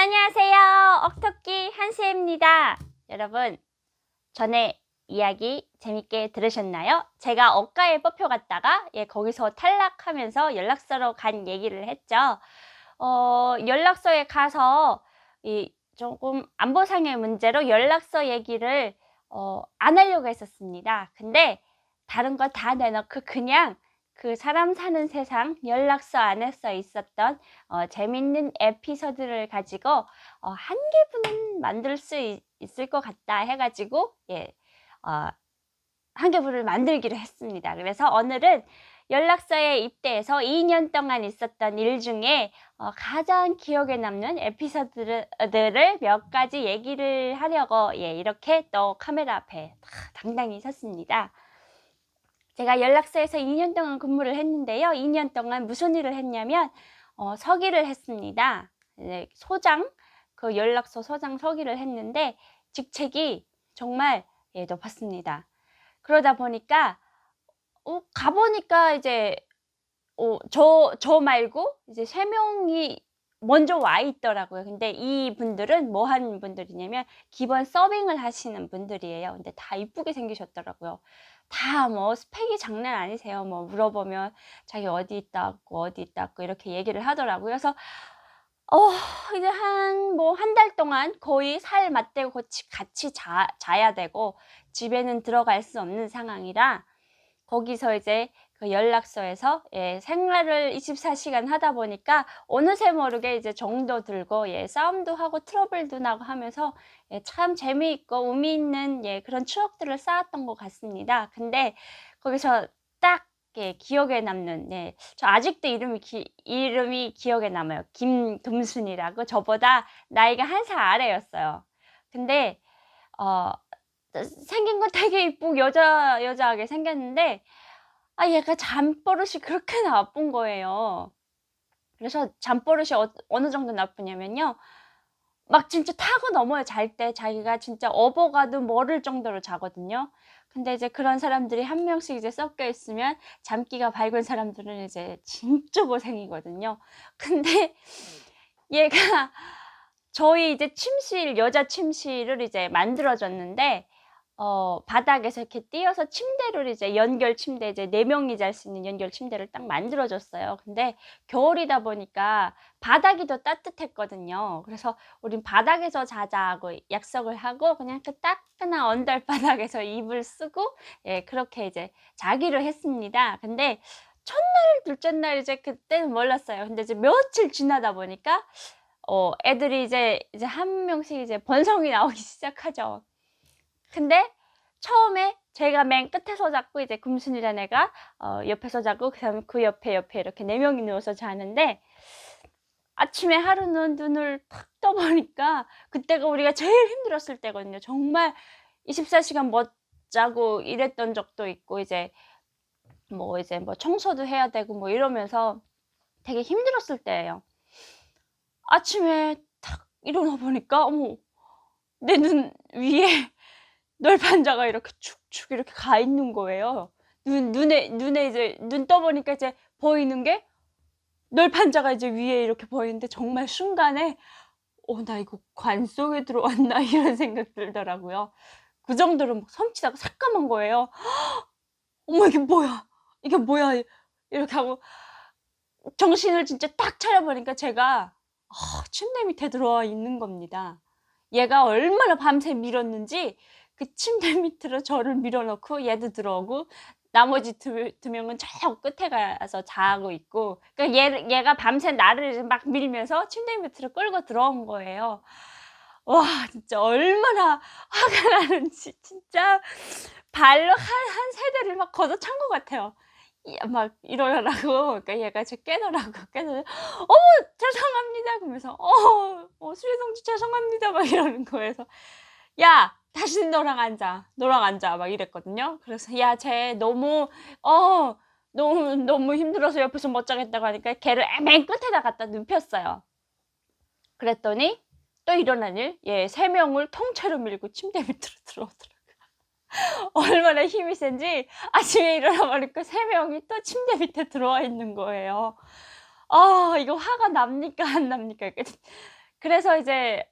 안녕하세요. 억토끼 한시입니다. 여러분, 전에 이야기 재밌게 들으셨나요? 제가 억가에 뽑혀갔다가 거기서 탈락하면서 연락서로 간 얘기를 했죠. 연락소에 가서 조금 안보상의 문제로 연락서 얘기를 안 하려고 했었습니다. 근데 다른 거 다 내놓고 그냥 그 사람 사는 세상 연락서 안에 써 있었던 재밌는 에피소드를 가지고 한 개분은 만들 수 있을 것 같다 해가지고 한 개분을 만들기로 했습니다. 그래서 오늘은 연락서에 입대해서 2년 동안 있었던 일 중에 가장 기억에 남는 에피소드들을 몇 가지 얘기를 하려고 이렇게 또 카메라 앞에 당당히 섰습니다. 제가 연락소에서 2년 동안 근무를 했는데요. 2년 동안 무슨 일을 했냐면 서기를 했습니다. 소장, 그 연락소 소장 서기를 했는데 직책이 정말 높았습니다. 그러다 보니까 가보니까 이제 저 말고 이제 3명이 먼저 와 있더라고요. 근데 이 분들은 뭐 하는 분들이냐면 기본 서빙을 하시는 분들이에요. 근데 다 이쁘게 생기셨더라고요. 다 뭐 스펙이 장난 아니세요. 뭐 물어보면 자기 어디 있다고 이렇게 얘기를 하더라고요. 그래서 이제 한 달 동안 거의 살 맞대고 같이 자야 되고 집에는 들어갈 수 없는 상황이라 거기서 이제 그 연락소에서 생활을 24시간 하다 보니까 어느새 모르게 이제 정도 들고 싸움도 하고 트러블도 나고 하면서 참 재미있고 의미 있는 그런 추억들을 쌓았던 것 같습니다. 근데 거기서 딱 기억에 남는 저 아직도 이름이 기억에 남아요. 김금순이라고 저보다 나이가 1살 아래였어요. 근데 생긴 건 되게 이쁘고 여자하게 생겼는데 얘가 잠버릇이 그렇게 나쁜 거예요. 그래서 잠버릇이 어느 정도 나쁘냐면요. 막 진짜 타고 넘어요. 잘 때 자기가 진짜 업어가도 모를 정도로 자거든요. 근데 이제 그런 사람들이 한 명씩 이제 섞여 있으면 잠기가 밝은 사람들은 이제 진짜 고생이거든요. 근데 얘가 저희 이제 여자 침실을 이제 만들어 줬는데 바닥에서 이렇게 띄어서 침대를 이제 연결 침대 이제 4명이 잘 수 있는 연결 침대를 딱 만들어 줬어요. 근데 겨울이다 보니까 바닥이 더 따뜻했거든요. 그래서 우린 바닥에서 자자고 약속을 하고 그냥 그 따끈한 언덜 바닥에서 이불 쓰고 그렇게 이제 자기로 했습니다. 근데 첫날, 둘째 날 이제 그때는 몰랐어요. 근데 이제 며칠 지나다 보니까 애들이 이제 한 명씩 이제 번성이 나오기 시작하죠. 근데 처음에 제가 맨 끝에서 자고 이제 금순이라는 애가 옆에서 자고 그다음에 그 옆에 이렇게 4명이 누워서 자는데 아침에 하루는 눈을 탁 떠보니까 그때가 우리가 제일 힘들었을 때거든요. 정말 24시간 못 자고 이랬던 적도 있고 이제 뭐 청소도 해야 되고 뭐 이러면서 되게 힘들었을 때예요. 아침에 탁 일어나 보니까 어머, 내 눈 위에 널판자가 이렇게 축축 이렇게 가 있는 거예요. 눈에 이제 눈 떠 보니까 이제 보이는 게 널판자가 이제 위에 이렇게 보이는데 정말 순간에 '나 이거 관 속에 들어왔나?' 이런 생각 들더라고요. 그 정도로 막 섬찟하고 새까만 거예요. '어머 이게 뭐야? 이게 뭐야?' 이렇게 하고 정신을 진짜 딱 차려 보니까 제가 침대 밑에 들어와 있는 겁니다. 얘가 얼마나 밤새 밀었는지 그 침대 밑으로 저를 밀어 넣고 얘도 들어오고 나머지 두 명은 저 끝에 가서 자고 있고 그러니까 얘가 밤새 나를 막 밀면서 침대 밑으로 끌고 들어온 거예요. 와 진짜 얼마나 화가 나는지 진짜 발로 한 세대를 막 걷어찬 것 같아요. 막 이러라고 그러니까 얘가 저 깨놓으라고 깨서 "어머 죄송합니다." 그러면서 "수혜 동지 죄송합니다." 막 이러는 거예요. 그래서 "야 다시는 너랑 앉아." 막 이랬거든요. 그래서 야 쟤 너무 힘들어서 옆에서 못 자겠다고 하니까 걔를 맨 끝에다 갖다 눕혔어요. 그랬더니 또 일어난 일 3명을 통째로 밀고 침대 밑으로 들어오더라고요. 얼마나 힘이 센지 아침에 일어나 보니까 3명이 또 침대 밑에 들어와 있는 거예요. 이거 화가 납니까 안 납니까? 그래서 이제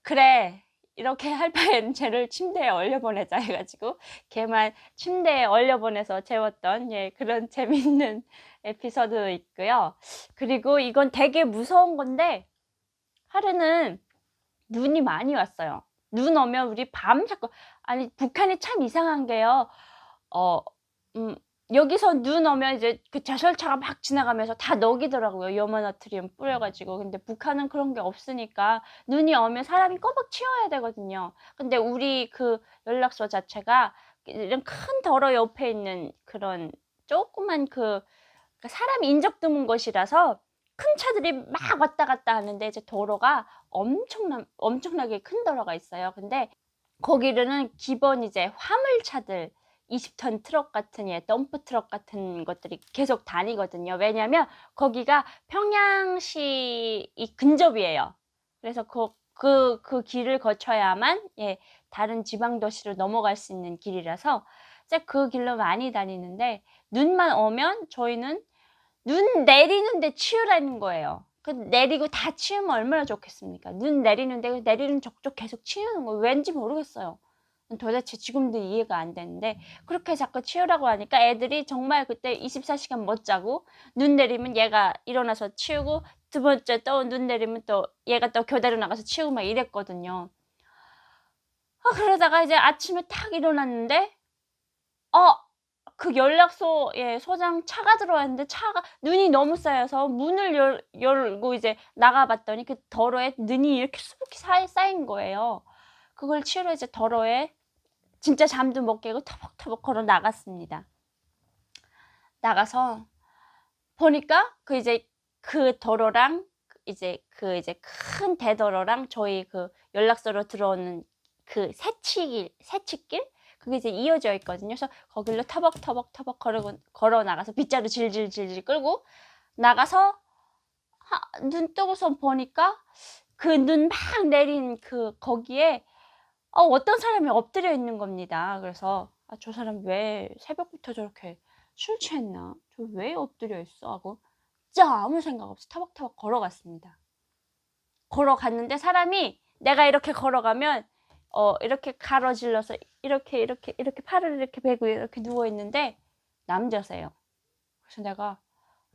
"그래. 이렇게 할 바엔 쟤를 침대에 얼려 보내자." 해 가지고 걔만 침대에 얼려 보내서 재웠던 그런 재밌는 에피소드 있고요. 그리고 이건 되게 무서운 건데 하루는 눈이 많이 왔어요. 눈 오면 우리 밤새고 아니 북한이 참 이상한 게요. 어 음 여기서 눈 오면 이제 그 제철차가 막 지나가면서 다 녹이더라고요, 염화나트륨 뿌려 가지고. 근데 북한은 그런 게 없으니까 눈이 오면 사람이 꼬박 치워야 되거든요. 근데 우리 그 연락소 자체가 이런 큰 도로 옆에 있는 그런 조그만 사람이 인적 드문 곳이라서 큰 차들이 막 왔다 갔다 하는데 이제 도로가 엄청나게 큰 도로가 있어요. 근데 거기는 기본 이제 화물차들 20톤 트럭 같은 덤프 트럭 같은 것들이 계속 다니거든요. 왜냐면 거기가 평양시 이 근접이에요. 그래서 그 길을 거쳐야만 다른 지방 도시로 넘어갈 수 있는 길이라서 이제 그 길로 많이 다니는데 눈만 오면 저희는 눈 내리는데 치우라는 거예요. 내리고 다 치우면 얼마나 좋겠습니까? 눈 내리는데 그 내리는 족족 계속 치우는 거예요. 왠지 모르겠어요. 도대체 지금도 이해가 안 되는데 그렇게 자꾸 치우라고 하니까 애들이 정말 그때 24시간 못 자고 눈 내리면 얘가 일어나서 치우고 두 번째 또 눈 내리면 또 얘가 또 교대로 나가서 치우고 막 이랬거든요. 그러다가 이제 아침에 딱 일어났는데 그 연락소 소장 차가 들어왔는데 차가 눈이 너무 쌓여서 문을 열고 이제 나가 봤더니 그 도로에 눈이 이렇게 수북히 쌓인 거예요. 그걸 치우러 이제 도로에 진짜 잠도 못 깨고 터벅터벅 걸어 나갔습니다. 나가서 보니까 그 도로랑 이제 큰 대도로랑 저희 그 연락소로 들어오는 그 새치길 그게 이제 이어져 있거든요. 그래서 거길로 터벅터벅 걸어 나가서 빗자루 질질질질 끌고 나가서 눈 뜨고서 보니까 그 눈 막 내린 거기에 어떤 사람이 엎드려 있는 겁니다. 그래서 '아 저 사람 왜 새벽부터 저렇게 술 취했나? 저 왜 엎드려 있어?' 하고 진짜 아무 생각 없이 터벅터벅 걸어갔습니다. 걸어갔는데 사람이 내가 이렇게 걸어가면 이렇게 가로질러서 이렇게 팔을 이렇게 베고 이렇게 누워 있는데 남자세요. 그래서 내가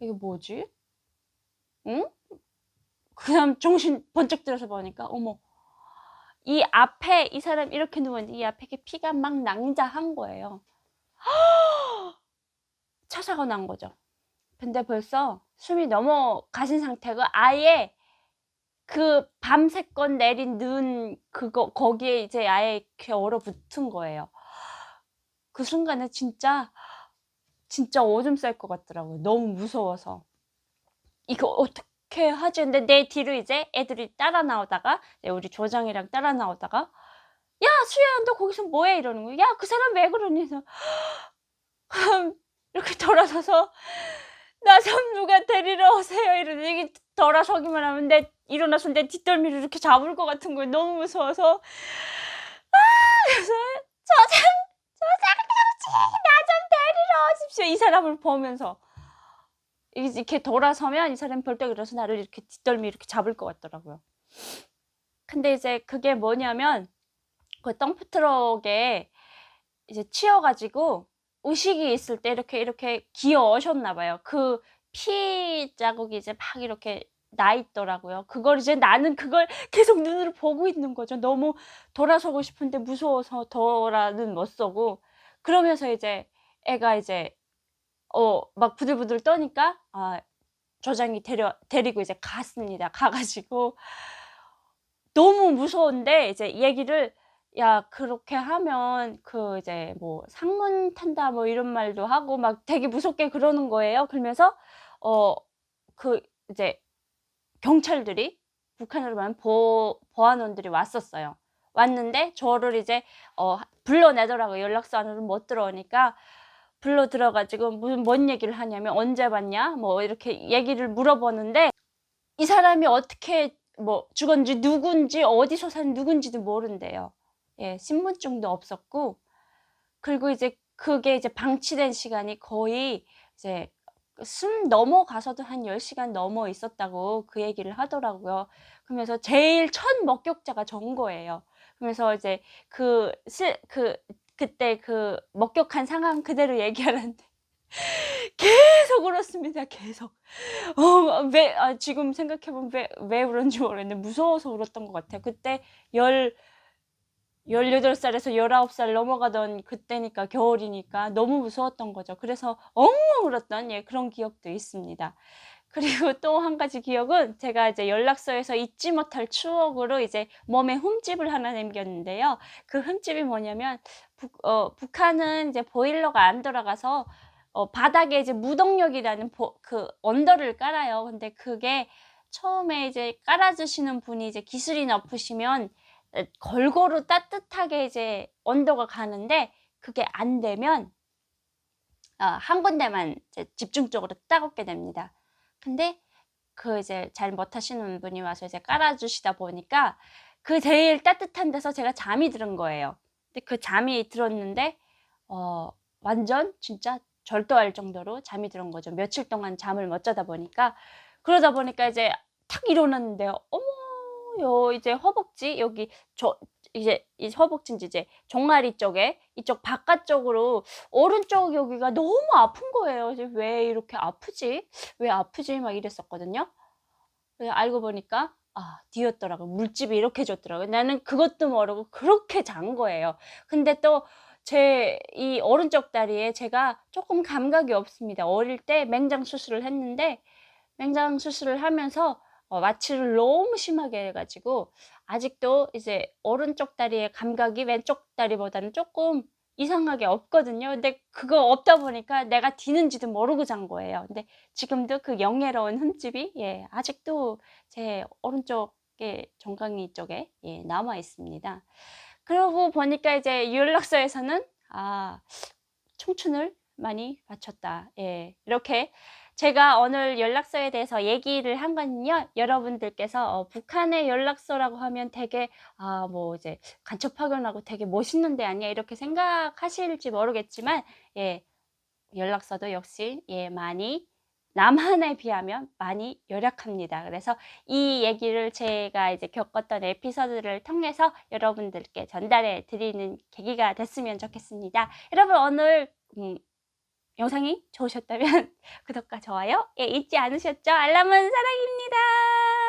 '이게 뭐지? 응?' 그다음 정신 번쩍 들어서 보니까 어머 이 앞에 이 사람 이렇게 누워 있는데 이 앞에 피가 막 낭자한 거예요. 차 사고 난 거죠. 근데 벌써 숨이 넘어가신 상태고 아예 그 밤새껏 내린 눈 거기에 이제 아예 이렇게 얼어붙은 거예요. 그 순간에 진짜 오줌 쌀 것 같더라고요, 너무 무서워서. '이거 어떻게 하지?' 근데 내 뒤로 이제 애들이 따라 나오다가 우리 조장이랑 따라 나오다가 "야 수야야 너 거기서 뭐 해?" 이러는 거예요. "야 그 사람 왜 그러니?" 해서 이렇게 돌아서서 "나 좀 누가 데리러 오세요." 이러는데 이게 돌아서기만 하면 일어나서 내 뒷덜미를 이렇게 잡을 것 같은 거예요, 너무 무서워서. 그래서 "저장 저장님 나 좀 데리러 오십시오." 이 사람을 보면서. 이렇게 돌아서면 이 사람이 벌떡 일어나서 나를 이렇게 뒷덜미 이렇게 잡을 것 같더라고요. 근데 이제 그게 뭐냐면 그 덤프 트럭에 이제 치여 가지고 의식이 있을 때 이렇게 기어 오셨나 봐요. 그 피 자국이 이제 막 이렇게 나 있더라고요. 그걸 이제 나는 그걸 계속 눈으로 보고 있는 거죠. 너무 돌아서고 싶은데 무서워서 돌아는 못 서고. 그러면서 이제 애가 이제 막 부들부들 떠니까 조장이 데리고 이제 갔습니다. 가 가지고 너무 무서운데 이제 얘기를 "야 그렇게 하면 이제 뭐 상문 탄다." 뭐 이런 말도 하고 막 되게 무섭게 그러는 거예요. 그러면서 어 이제 경찰들이 북한으로 말하면 보안원들이 왔었어요. 왔는데 저를 이제 불러내더라고요. 연락소 안으로 못 들어오니까 불러 들어 가지고 뭔 얘기를 하냐면 "언제 왔냐?" 뭐 이렇게 얘기를 물어보는데 이 사람이 어떻게 뭐 죽었는지 누군지 어디서 산 누군지도 모른대요. 신분증도 없었고 그리고 이제 그게 이제 방치된 시간이 거의 이제 숨 넘어가서도 한 10 시간 넘어 있었다고 그 얘기를 하더라고요. 그러면서 제일 첫 목격자가 전 거예요. 그러면서 이제 그때 그 목격한 상황 그대로 얘기하는데 계속 울었습니다, 계속. 지금 생각해 보면 왜 울었는지 모르겠는데 무서워서 울었던 것 같아요. 그때 열 18 살에서 19살 넘어가던 그때니까 겨울이니까 너무 무서웠던 거죠. 그래서 엉엉 울었던 그런 기억도 있습니다. 그리고 또 한 가지 기억은 제가 이제 연락소에서 잊지 못할 추억으로 이제 몸에 흠집을 하나 남겼는데요. 그 흠집이 뭐냐면 북한은 이제 보일러가 안 돌아가서 바닥에 이제 무동력이라는 그 언더를 깔아요. 근데 그게 처음에 이제 깔아 주시는 분이 이제 기술이 높으시면 골고루 따뜻하게 이제 온도가 가는데 그게 안 되면 한 군데만 이제 집중적으로 따갑게 됩니다. 근데 그 이제 잘 못하시는 분이 와서 이제 깔아 주시다 보니까 그 제일 따뜻한 데서 제가 잠이 들은 거예요. 근데 그 잠이 들었는데 완전 진짜 절도할 정도로 잠이 들은 거죠. 며칠 동안 잠을 못 자다 보니까. 그러다 보니까 이제 탁 일어났는데 어머 이제 허벅지 여기 이제 이 허벅지인지 이제 종아리 쪽에 이쪽 바깥쪽으로 오른쪽 여기가 너무 아픈 거예요. 이제 '왜 이렇게 아프지? 왜 아프지?' 막 이랬었거든요. 알고 보니까 뒤였더라고요. 물집이 이렇게 졌더라고요. 나는 그것도 모르고 그렇게 잔 거예요. 근데 또 제 이 오른쪽 다리에 제가 쪼끔 감각이 없습니다. 어릴 때 맹장 수술을 했는데 맹장 수술을 하면서 마취를 너무 심하게 해 가지고 아직도 이제 오른쪽 다리의 감각이 왼쪽 다리보다는 쪼끔 이상하게 없거든요. 근데 그거 없다 보니까 내가 뒤는지도 모르고 잔 거예요. 근데 지금도 그 영예로운 흠집이 아직도 제 오른쪽에 정강이 쪽에 남아 있습니다. 그러고 보니까 이제 유연락사에서는 '청춘을 많이 바쳤다.' 이렇게 제가 오늘 연락소에 대해서 얘기를 한 거는요. 여러분들께서 북한의 연락소라고 하면 되게 뭐 이제 '간첩학원하고 되게 멋있는 데 아니야?' 이렇게 생각하실지 모르겠지만 연락소도 역시 많이 남한에 비하면 많이 열악합니다. 그래서 이 얘기를 제가 이제 겪었던 에피소드를 통해서 여러분들께 전달해 드리는 계기가 됐으면 좋겠습니다. 여러분 오늘 영상이 좋으셨다면 구독과 좋아요 잊지 않으셨죠? 알람은 사랑입니다.